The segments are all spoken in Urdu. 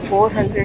400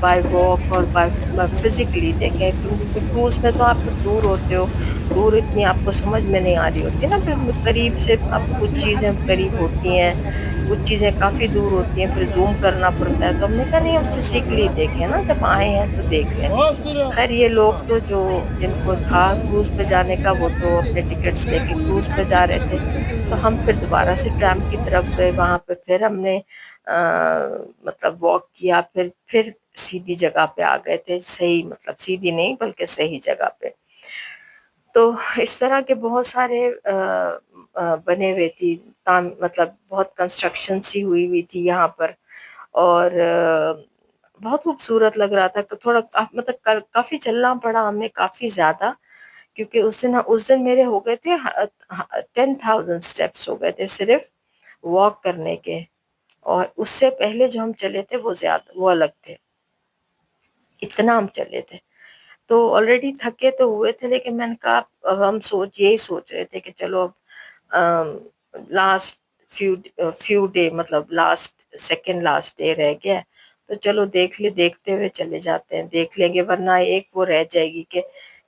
بائی واک اور بائی فزیکلی دیکھیں، کیونکہ کروز میں تو آپ دور ہوتے ہو، دور اتنی آپ کو سمجھ میں نہیں آ رہی ہوتی نا، پھر قریب سے اب کچھ چیزیں قریب ہوتی ہیں، کچھ چیزیں کافی دور ہوتی ہیں، پھر زوم کرنا پڑتا ہے، تو ہم نے کہا نہیں ہم فزیکلی دیکھیں نا، جب آئے ہیں تو دیکھ لیں۔ خیر یہ لوگ تو جن کو تھا کروز پہ جانے کا، وہ تو اپنے ٹکٹس لے کے کروز پہ جا رہے تھے، تو ہم پھر دوبارہ سے ٹرام کی طرف گئے، وہاں پہ پھر ہم نے مطلب واک کیا، پھر سیدھی جگہ پہ آ گئے تھے، صحیح مطلب سیدھی نہیں بلکہ صحیح جگہ پہ۔ تو اس طرح کے بہت سارے بنے ہوئے تھی، مطلب بہت کنسٹرکشن سی ہوئی تھی یہاں پر، اور بہت خوبصورت لگ رہا تھا، تھوڑا مطلب کافی چلنا پڑا ہمیں، کافی زیادہ، کیونکہ اس دن میرے ہو گئے تھے 10,000 اسٹیپس ہو گئے تھے صرف واک کرنے کے، اور اس سے پہلے جو ہم چلے تھے وہ الگ تھے، اتنا ہم چلے تھے۔ تو آلریڈی تھکے تو ہوئے تھے، لیکن میں نے کہا اب ہم یہی سوچ رہے تھے کہ چلو اب لاسٹ فیو ڈے، مطلب سیکنڈ لاسٹ ڈے رہ گیا، تو چلو دیکھتے ہوئے چلے جاتے ہیں، دیکھ لیں گے، ورنہ ایک وہ رہ جائے گی کہ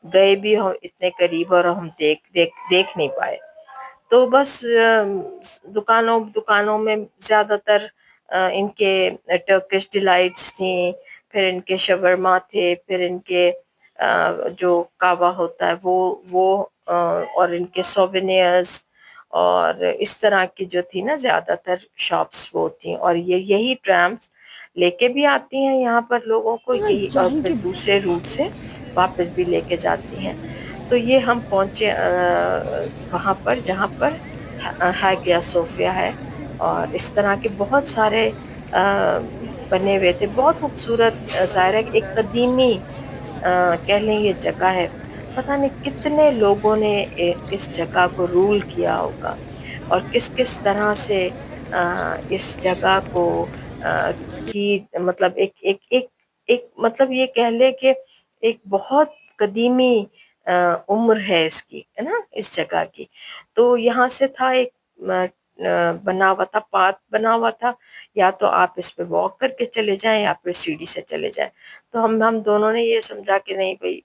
گئے بھی ہم اتنے قریب اور ہم دیکھ نہیں پائے۔ تو بس دکانوں میں زیادہ تر ان کے ٹرکش ڈیلائٹس تھیں، پھر ان کے شاورما تھے، پھر ان کے جو کعوہ ہوتا ہے وہ اور ان کے سووینئرز، اور اس طرح کی جو تھی نا زیادہ تر شاپس وہ تھیں، اور یہی ٹرامس لے کے بھی آتی ہیں یہاں پر لوگوں کو، یہی اور پھر دوسرے روٹ سے واپس بھی لے کے جاتی ہیں۔ تو یہ ہم پہنچے وہاں پر جہاں پر ہیگیا صوفیہ ہے، اور اس طرح کے بہت سارے بنے ہوئے تھے، بہت خوبصورت، ظاہر ہے ایک قدیمی کہہ لیں یہ جگہ ہے، پتہ نہیں کتنے لوگوں نے اس جگہ کو رول کیا ہوگا، اور کس طرح سے اس جگہ کو کی مطلب ایک مطلب یہ کہہ لیں کہ ایک بہت قدیمی عمر ہے اس کی، ہے نا، اس جگہ کی۔ تو یہاں سے تھا ایک بنا ہوا تھا، پاتھ بنا ہوا تھا، یا تو آپ اس پہ واک کر کے چلے جائیں یا پھر سیڑھی سے چلے جائیں۔ تو ہم دونوں نے یہ سمجھا کہ نہیں بھائی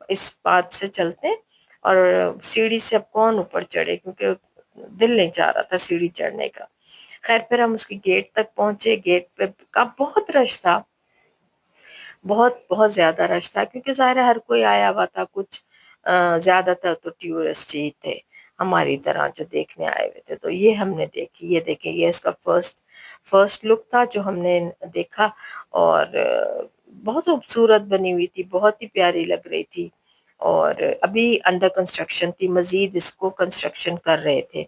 اس پاتھ سے چلتے ہیں، اور سیڑھی سے اب کون اوپر چڑھے، کیونکہ دل نہیں چاہ رہا تھا سیڑھی چڑھنے کا۔ خیر پھر ہم اس کی گیٹ تک پہنچے، گیٹ پہ بہت رش تھا، بہت بہت زیادہ رش تھا، کیونکہ ظاہر ہے ہر کوئی آیا ہوا تھا، کچھ زیادہ تر تو ٹیورسٹ ہی تھے ہماری طرح جو دیکھنے آئے ہوئے تھے۔ تو یہ ہم نے دیکھی، یہ دیکھیں، یہ اس کا فرسٹ لک تھا جو ہم نے دیکھا، اور بہت خوبصورت بنی ہوئی تھی، بہت ہی پیاری لگ رہی تھی، اور ابھی انڈر کنسٹرکشن تھی، مزید اس کو کنسٹرکشن کر رہے تھے۔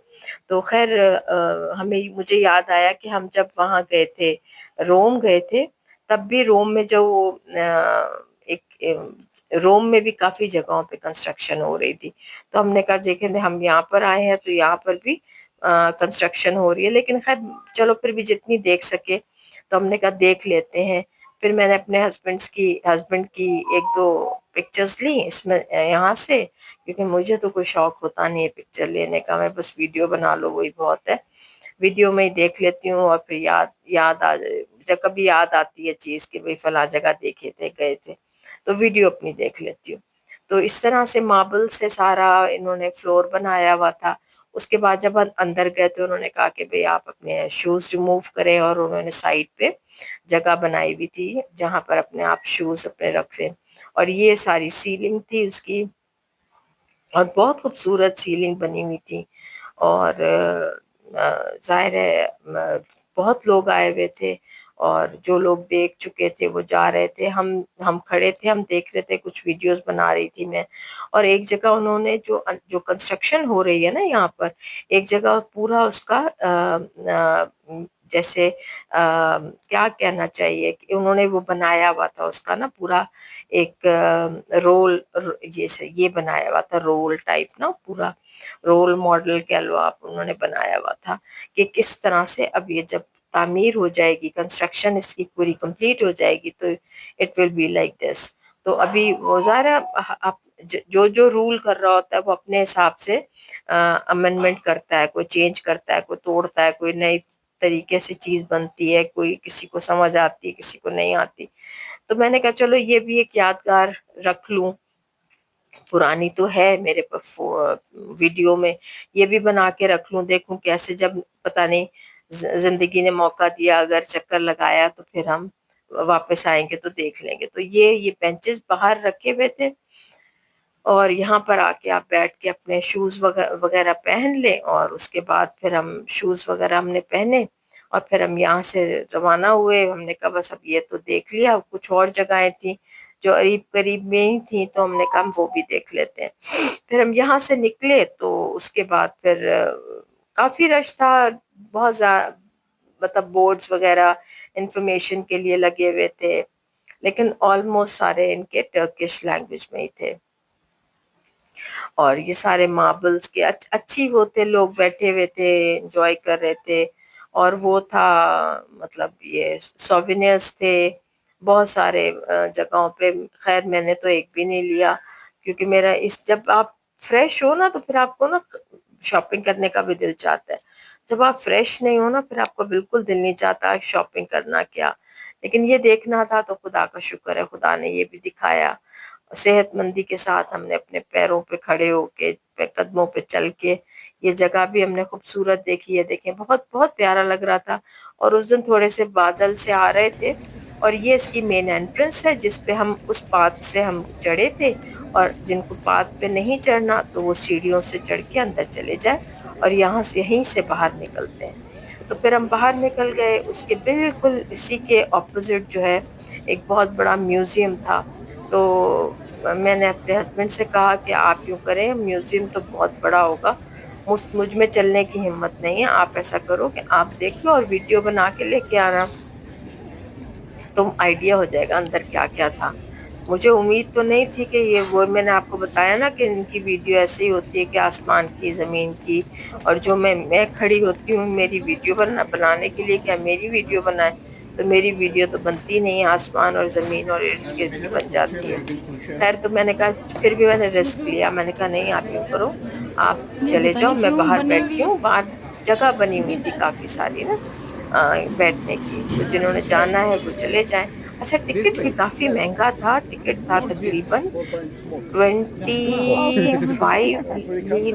تو خیر مجھے یاد آیا کہ ہم جب وہاں گئے تھے، روم گئے تھے، تب بھی روم میں جو روم میں بھی کافی جگہوں پہ کنسٹرکشن ہو رہی تھی، تو ہم نے کہا دیکھیں ہم یہاں پر آئے ہیں تو یہاں پر بھی کنسٹرکشن ہو رہی ہے، لیکن خیر چلو پھر بھی جتنی دیکھ سکے تو ہم نے کہا دیکھ لیتے ہیں۔ پھر میں نے اپنے ہسبینڈ کی ایک دو پکچرز لی اس میں یہاں سے، کیونکہ مجھے تو کوئی شوق ہوتا نہیں ہے پکچر لینے کا، میں بس ویڈیو بنا لو وہی بہت ہے، ویڈیو میں ہی دیکھ لیتی ہوں، اور پھر یاد آ جائے جب کبھی یاد آتی ہے چیز کہ بھئی فلاں جگہ دیکھے تھے، گئے تھے، تو ویڈیو اپنی دیکھ لیتی ہوں۔ تو اس طرح سے ماربل سے سارا انہوں نے فلور بنایا ہوا تھا۔ اس کے بعد جب اندر گئے تو انہوں نے کہا کہ بھئی آپ اپنے شوز ریموو کریں، اور انہوں نے سائڈ پہ جگہ بنائی ہوئی تھی جہاں پر اپنے آپ شوز اپنے رکھیں، اور یہ ساری سیلنگ تھی اس کی، اور بہت خوبصورت سیلنگ بنی ہوئی تھی، اور ظاہر ہے بہت لوگ آئے ہوئے تھے، اور جو لوگ دیکھ چکے تھے وہ جا رہے تھے، ہم کھڑے تھے، ہم دیکھ رہے تھے، کچھ ویڈیوز بنا رہی تھی میں۔ اور ایک جگہ انہوں نے جو کنسٹرکشن ہو رہی ہے نا یہاں پر، ایک جگہ پورا اس کا جیسے کیا کہنا چاہیے کہ انہوں نے وہ بنایا ہوا تھا اس کا نا پورا ایک رول، جیسے یہ بنایا ہوا تھا رول ٹائپ نا، پورا رول ماڈل کہہ لو آپ، انہوں نے بنایا ہوا تھا کہ کس طرح سے اب یہ جب تعمیر ہو جائے گی، کنسٹرکشن اس کی پوری کمپلیٹ ہو جائے گی، تو it will be like this. تو ابھی وہ ظاہر ہے جو رول کر رہا ہوتا ہے وہ اپنے حساب سے امینڈمنٹ کرتا ہے، کوئی چینج کرتا ہے، کوئی توڑتا ہے، کوئی نئی طریقے سے چیز بنتی ہے، کوئی کسی کو سمجھ آتی ہے کسی کو نہیں آتی. تو میں نے کہا چلو یہ بھی ایک یادگار رکھ لوں، پرانی تو ہے میرے ویڈیو میں، یہ بھی بنا کے رکھ لوں، دیکھوں کیسے جب پتہ نہیں زندگی نے موقع دیا اگر چکر لگایا تو پھر ہم واپس آئیں گے تو دیکھ لیں گے. تو یہ بینچز باہر رکھے ہوئے تھے، اور یہاں پر آ کے آپ بیٹھ کے اپنے شوز وغیرہ پہن لیں، اور اس کے بعد پھر ہم شوز وغیرہ ہم نے پہنے اور پھر ہم یہاں سے روانہ ہوئے. ہم نے کہا بس اب یہ تو دیکھ لیا، کچھ اور جگہیں تھیں جو قریب قریب میں ہی تھیں تو ہم نے کہا وہ بھی دیکھ لیتے ہیں. پھر ہم یہاں سے نکلے تو اس کے بعد پھر کافی رش تھا، بہت زیادہ، مطلب بورڈز وغیرہ انفارمیشن کے لیے لگے ہوئے تھے، لیکن آلموسٹ سارے ان کے ٹرکش لینگویج میں ہی تھے. اور یہ سارے ماربلز کے اچھی وہ تھے، لوگ بیٹھے ہوئے تھے انجوائے کر رہے تھے. اور وہ تھا مطلب یہ سووینئرز تھے بہت سارے جگہوں پہ. خیر میں نے تو ایک بھی نہیں لیا، کیونکہ میرا جب آپ فریش ہو نا تو پھر آپ کو نا شاپنگ کرنے کا بھی دل چاہتا ہے. جب آپ فریش نہیں ہو نا پھر آپ کو بالکل دل نہیں چاہتا شاپنگ کرنا کیا. لیکن یہ دیکھنا تھا تو خدا کا شکر ہے، خدا نے یہ بھی دکھایا. صحت مندی کے ساتھ ہم نے اپنے پیروں پہ کھڑے ہو کے، قدموں پہ چل کے یہ جگہ بھی ہم نے خوبصورت دیکھی ہے. دیکھیں بہت بہت پیارا لگ رہا تھا. اور اس دن تھوڑے سے بادل سے آ رہے تھے، اور یہ اس کی مین انٹرنس ہے جس پہ ہم اس پاتھ سے ہم چڑھے تھے. اور جن کو پاتھ پہ نہیں چڑھنا تو وہ سیڑھیوں سے چڑھ کے اندر چلے جائیں اور یہاں سے یہیں سے باہر نکلتے ہیں. تو پھر ہم باہر نکل گئے. اس کے بالکل اسی کے اپوزٹ جو ہے ایک بہت بڑا میوزیم تھا. تو میں نے اپنے ہسبینڈ سے کہا کہ آپ یوں کریں، میوزیم تو بہت بڑا ہوگا، مجھ میں چلنے کی ہمت نہیں ہے، آپ ایسا کرو کہ آپ دیکھ لو اور ویڈیو بنا کے لے کے آنا، تم آئیڈیا ہو جائے گا اندر کیا کیا تھا. مجھے امید تو نہیں تھی کہ وہ میں نے آپ کو بتایا نا کہ ان کی ویڈیو ایسی ہوتی ہے کہ آسمان کی، زمین کی، اور جو میں کھڑی ہوتی ہوں میری ویڈیو بنانے کے لیے کہ میری ویڈیو بنائے، تو میری ویڈیو تو بنتی نہیں ہے، آسمان اور زمین اور ارد گرد کی بن جاتی ہے. خیر تو میں نے کہا پھر بھی میں نے رسک لیا. میں نے کہا نہیں آپ یوں کرو، آپ نہیں چلے پتہ جاؤ، نہیں میں کیوں باہر بنی ہوئی بیٹھی ہے. ہوں. باہر جگہ بنی ہوئی تھی کافی ساری نا بیٹھنے کی، تو جنہوں نے جانا ہے وہ چلے جائیں. اچھا ٹکٹ بھی کافی مہنگا تھا. ٹکٹ تھا تقریباً 25 لیرہ، نہیں نہیں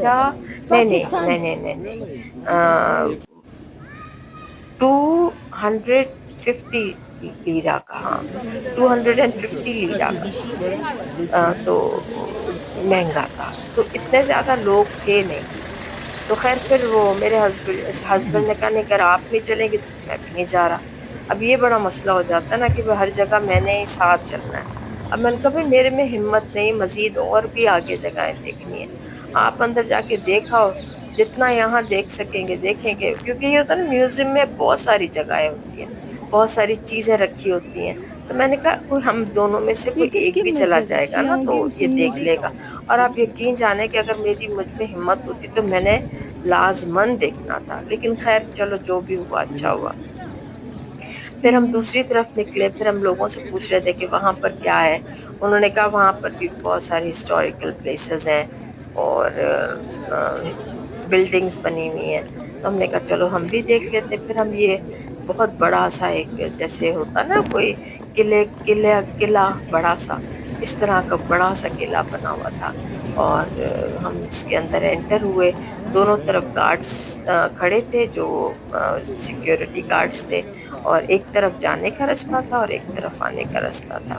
پاکستان. نہیں نہیں نہیں نہیں 250 لیرہ کا، ہاں 250 لیرہ کا تھا. تو مہنگا تھا، تو اتنے زیادہ لوگ تھے نہیں. تو خیر پھر وہ میرے ہسبینڈ نے کہا نہیں اگر آپ نہیں چلیں گے تو پھر میں بھی نہیں جا رہا. اب یہ بڑا مسئلہ ہو جاتا ہے نا کہ ہر جگہ میں نے ساتھ چلنا ہے. اب میں نے کہا میرے میں ہمت نہیں، مزید اور بھی آگے جگہیں دیکھنی ہے. آپ اندر جا کے دیکھاؤ، جتنا یہاں دیکھ سکیں گے دیکھیں گے، کیونکہ یہ ہوتا ہے نا میوزیم میں بہت ساری جگہیں ہوتی ہیں، بہت ساری چیزیں رکھی ہوتی ہیں. تو میں نے کہا کوئی ہم دونوں میں سے یہ کوئی کس ایک کی بھی چلا مسجد ہے؟ جائے گا نا شیعوں تو کی یہ سنیوں دیکھ کی؟ لے گا. اور آپ یقین جانیں کہ اگر مجھ میں ہمت ہوتی تو میں نے لازمن دیکھنا تھا. لیکن خیر چلو جو بھی ہوا اچھا ہوا. پھر ہم دوسری طرف نکلے. پھر ہم لوگوں سے پوچھ رہے تھے کہ وہاں پر کیا ہے. انہوں نے کہا وہاں پر بھی بہت ساری ہسٹوریکل پلیسز ہیں اور بلڈنگز بنی ہوئی ہیں. تو ہم نے کہا چلو ہم بھی دیکھ لیتے. پھر ہم یہ بہت بڑا سا ایک جیسے ہوتا نا کوئی قلعہ بڑا سا، اس طرح کا بڑا سا قلعہ بنا ہوا تھا. اور ہم اس کے اندر انٹر ہوئے. دونوں طرف گارڈز کھڑے تھے جو سیکیورٹی گارڈز تھے، اور ایک طرف جانے کا راستہ تھا اور ایک طرف آنے کا راستہ تھا.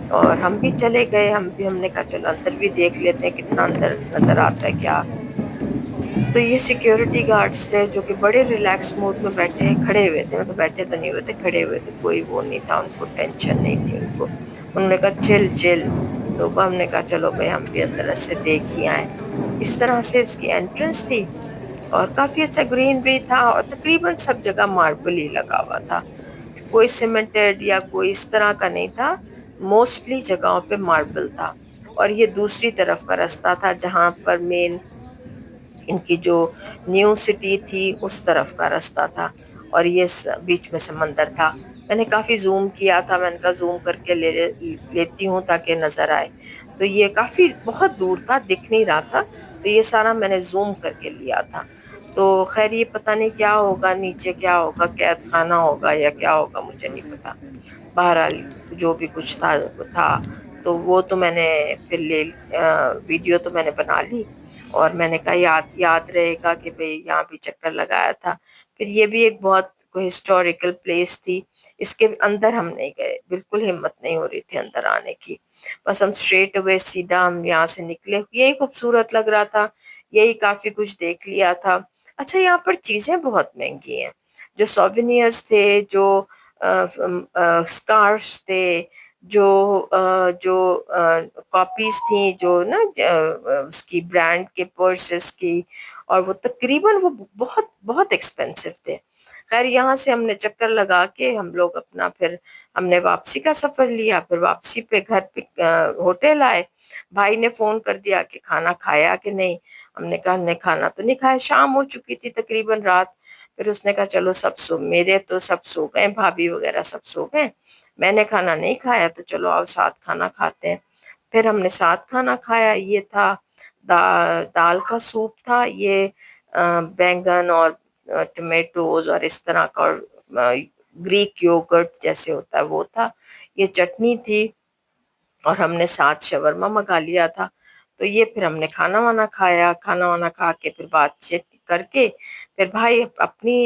اور ہم بھی چلے گئے. ہم نے کہا چلو اندر بھی دیکھ لیتے ہیں کتنا اندر نظر آتا ہے کیا. تو یہ سیکیورٹی گارڈز تھے جو کہ بڑے ریلیکس موڈ میں بیٹھے کھڑے ہوئے تھے، مطلب بیٹھے تو نہیں ہوئے تھے، کھڑے ہوئے تھے. کوئی وہ نہیں تھا ان کو، ٹینشن نہیں تھی ان کو. انہوں نے کہا چل چل. تو ہم نے کہا چلو بھائی ہم بھی اندر سے دیکھ ہی آئیں. اس طرح سے اس کی انٹرنس تھی، اور کافی اچھا گرینری تھا، اور تقریباً سب جگہ ماربل ہی لگا ہوا تھا. کوئی سیمنٹڈ یا کوئی اس طرح کا نہیں تھا، موسٹلی جگہوں پہ ماربل تھا. اور یہ دوسری طرف کا راستہ تھا جہاں پر مین ان کی جو نیو سٹی تھی اس طرف کا راستہ تھا. اور یہ بیچ میں سمندر تھا. میں نے کافی زوم کیا تھا، میں نے کہا زوم کر کے لیتی ہوں تاکہ نظر آئے. تو یہ کافی بہت دور تھا، دکھ نہیں رہا تھا، تو یہ سارا میں نے زوم کر کے لیا تھا. تو خیر یہ پتہ نہیں کیا ہوگا، نیچے کیا ہوگا، قید خانہ ہوگا یا کیا ہوگا مجھے نہیں پتا۔ بہرحال جو بھی کچھ تھا تھا، تو وہ تو میں نے پھر ویڈیو تو میں نے بنا لی، اور میں نے کہا یاد رہے گا کہ بھئی یہاں بھی چکر لگایا تھا۔ پھر یہ بھی ایک بہت ہسٹوریکل پلیس تھی، اس کے اندر ہم نہیں گئے، بالکل ہمت نہیں ہو رہی تھی اندر آنے کی، بس ہم اسٹریٹ اوے سیدھا ہم یہاں سے نکلے، یہی خوبصورت لگ رہا تھا، یہی کافی کچھ دیکھ لیا تھا۔ اچھا یہاں پر چیزیں بہت مہنگی ہیں، جو سووینئرز تھے، جو اسکارفس تھے، جو کاپیز تھیں، جو نا اس کی برانڈ کے پرسز کی، اور وہ تقریباً وہ بہت بہت ایکسپینسو تھے۔ خیر یہاں سے ہم نے چکر لگا کے ہم لوگ اپنا پھر ہم نے واپسی کا سفر لیا، پھر واپسی پہ گھر پہ ہوٹل آئے، بھائی نے فون کر دیا کہ کھانا کھایا کہ نہیں، ہم نے کہا نہیں کھانا تو نہیں کھایا، شام ہو چکی تھی تقریباً رات۔ پھر اس نے کہا چلو میرے تو سب سو گئے، بھابھی وغیرہ سب سو گئے، میں نے کھانا نہیں کھایا، تو چلو آؤ ساتھ کھانا کھاتے ہیں۔ پھر ہم نے ساتھ کھانا کھایا، یہ تھا دال کا سوپ تھا، یہ بینگن اور ٹمیٹوز اور اس طرح کا، اور گریک یوگرٹ جیسے ہوتا ہے وہ تھا، یہ چٹنی تھی، اور ہم نے ساتھ شاورما منگا لیا تھا۔ تو یہ پھر ہم نے کھانا وانا کھایا، کھانا وانا کھا کے پھر بات چیت کر کے پھر بھائی اپنی